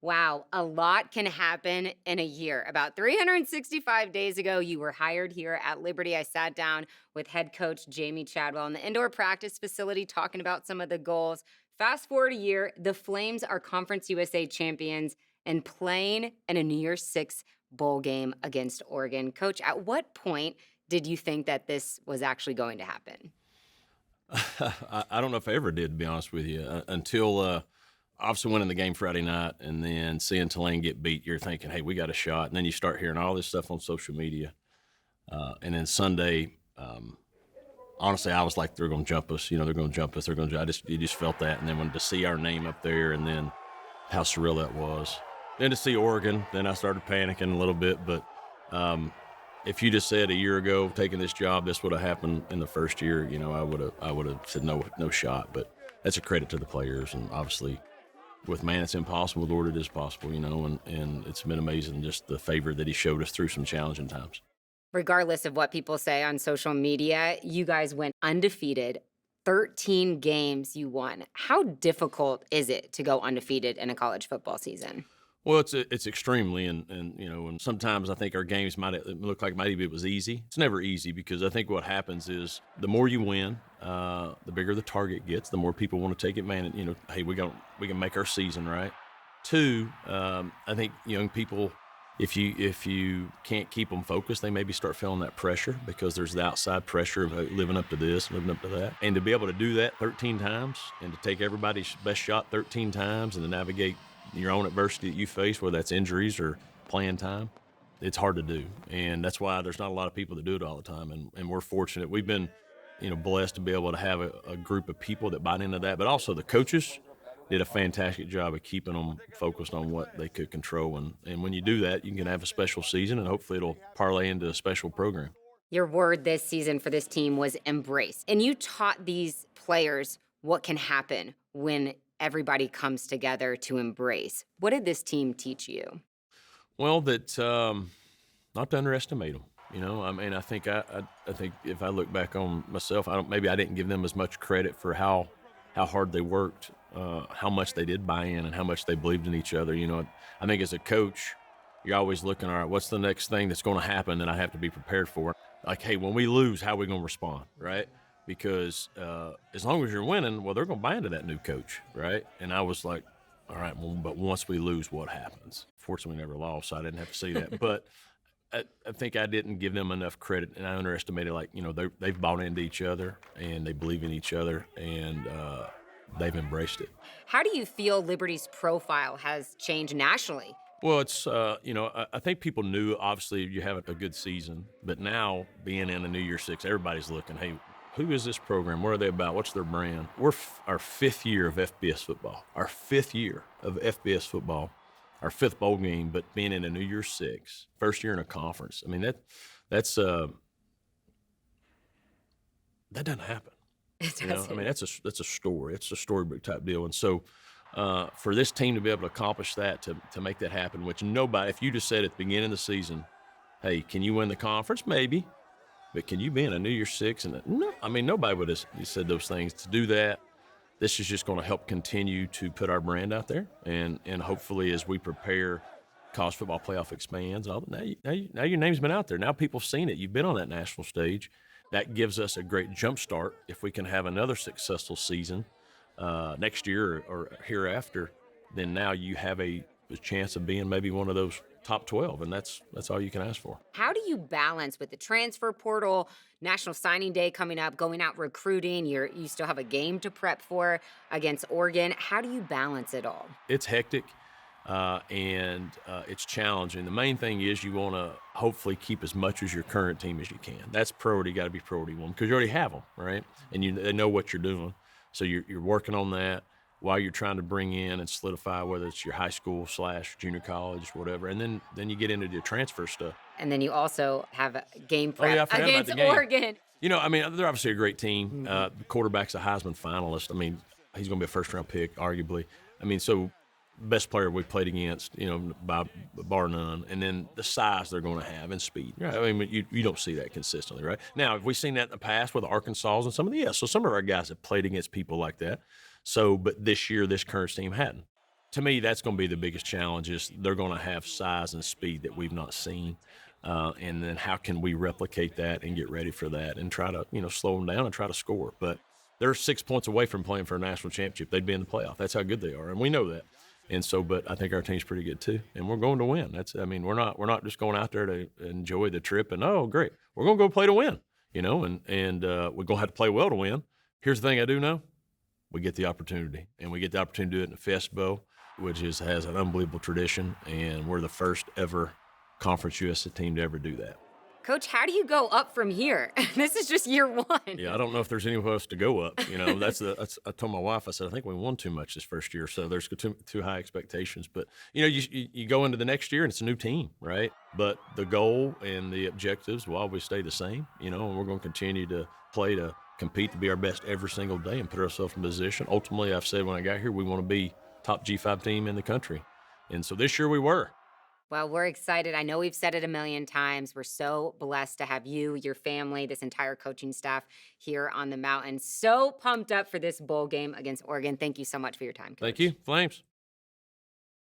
Wow, a lot can happen in a year. About 365 days ago, you were hired here at Liberty. I sat down with head coach Jamey Chadwell in the indoor practice facility talking about some of the goals. Fast forward a year, the Flames are Conference USA champions and playing in a New Year's Six bowl game against Oregon. Coach, at what point did you think that this was actually going to happen? I don't know if I ever did, to be honest with you, until obviously winning the game Friday night and then seeing Tulane get beat. You're thinking, hey, we got a shot. And then you start hearing all this stuff on social media. And then Sunday, honestly, I was like, they're going to jump us. They're going to jump us. You just felt that. And then when to see our name up there and then how surreal that was. Then to see Oregon, then I started panicking a little bit. But if you just said a year ago, taking this job, this would have happened in the first year, I would have said no shot. But that's a credit to the players, and obviously, with man, it's impossible. Lord, it is possible, and it's been amazing just the favor that he showed us through some challenging times. Regardless of what people say on social media, you guys went undefeated. 13 games you won. How difficult is it to go undefeated in a college football season? Well, it's extremely, and sometimes I think our games might look like maybe it was easy. It's never easy because I think what happens is the more you win, the bigger the target gets, the more people want to take advantage. Hey, we can make our season right. Two, I think young people, if you can't keep them focused, they maybe start feeling that pressure because there's the outside pressure of living up to this, living up to that, and to be able to do that 13 times and to take everybody's best shot 13 times and to navigate your own adversity that you face, whether that's injuries or playing time, it's hard to do. And that's why there's not a lot of people that do it all the time. And we're fortunate. We've been, blessed to be able to have a group of people that buy into that. But also the coaches did a fantastic job of keeping them focused on what they could control. And when you do that, you can have a special season, and hopefully it'll parlay into a special program. Your word this season for this team was embrace. And you taught these players what can happen when everybody comes together to embrace. What did this team teach you? Well, that not to underestimate them. I think if I look back on myself, maybe I didn't give them as much credit for how hard they worked, how much they did buy in, and how much they believed in each other. I think as a coach, you're always looking, all right, what's the next thing that's going to happen that I have to be prepared for? Like, hey, when we lose, how are we going to respond, right? Because as long as you're winning, well, they're going to buy into that new coach, right? And I was like, all right, well, but once we lose, what happens? Fortunately, we never lost, so I didn't have to see that. But I think I didn't give them enough credit, and I underestimated, they've bought into each other, and they believe in each other, and they've embraced it. How do you feel Liberty's profile has changed nationally? Well, it's, I think people knew, obviously, you have a good season, but now being in the New Year's Six, everybody's looking, hey, who is this program? What are they about? What's their brand? We're our fifth year of FBS football. Our fifth year of FBS football. Our fifth bowl game, but being in a New Year's Six, first year in a conference. I mean, that doesn't happen. It doesn't. That's a story. It's a storybook type deal. And so for this team to be able to accomplish that, to make that happen, which nobody, if you just said at the beginning of the season, hey, can you win the conference? Maybe. But can you be in a New Year's Six? And nobody would have said those things. To do that, this is just going to help continue to put our brand out there. And hopefully as we prepare, college football playoff expands. Now your name's been out there. Now people have seen it. You've been on that national stage. That gives us a great jump start if we can have another successful season next year or hereafter. Then now you have a chance of being maybe one of those top 12, and that's all you can ask for. How do you balance with the transfer portal, National Signing Day coming up, going out recruiting, you still have a game to prep for against Oregon? How do you balance it all? It's hectic, and it's challenging. The main thing is you want to hopefully keep as much as your current team as you can. That's priority, got to be priority one, because you already have them, right? And they know what you're doing. So you're working on that while you're trying to bring in and solidify whether it's your high school / junior college, whatever. And then you get into the transfer stuff. And then you also have a game prep I against the game. Oregon. They're obviously a great team. The quarterback's a Heisman finalist. He's going to be a first-round pick, arguably. So best player we played against, by bar none. And then the size they're going to have and speed. Right? You don't see that consistently, right? Now, have we seen that in the past with the Arkansas and so some of our guys have played against people like that. So, but this year, this current team hadn't. To me, that's going to be the biggest challenge. Is they're going to have size and speed that we've not seen, and then how can we replicate that and get ready for that and try to slow them down and try to score. But they're 6 points away from playing for a national championship. They'd be in the playoff. That's how good they are, and we know that. And so, but I think our team's pretty good too, and we're going to win. We're not just going out there to enjoy the trip and oh great, we're going to go play to win, and we're going to have to play well to win. Here's the thing I do know: we get the opportunity, and we get the opportunity to do it in the Fiesta Bowl, which has an unbelievable tradition, and we're the first ever Conference USA team to ever do that. Coach, how do you go up from here? This is just year one. Yeah, I don't know if there's anywhere else to go up. I told my wife, I said, I think we won too much this first year, so there's too high expectations. But you go into the next year and it's a new team, right? But the goal and the objectives will always stay the same, and we're going to continue to play to compete to be our best every single day and put ourselves in position. Ultimately, I've said when I got here, we want to be top G5 team in the country, and so this year we were. Well, we're excited. I know we've said it a million times. We're so blessed to have you, your family, this entire coaching staff here on the mountain. So pumped up for this bowl game against Oregon. Thank you so much for your time, Coach. Thank you, Flames.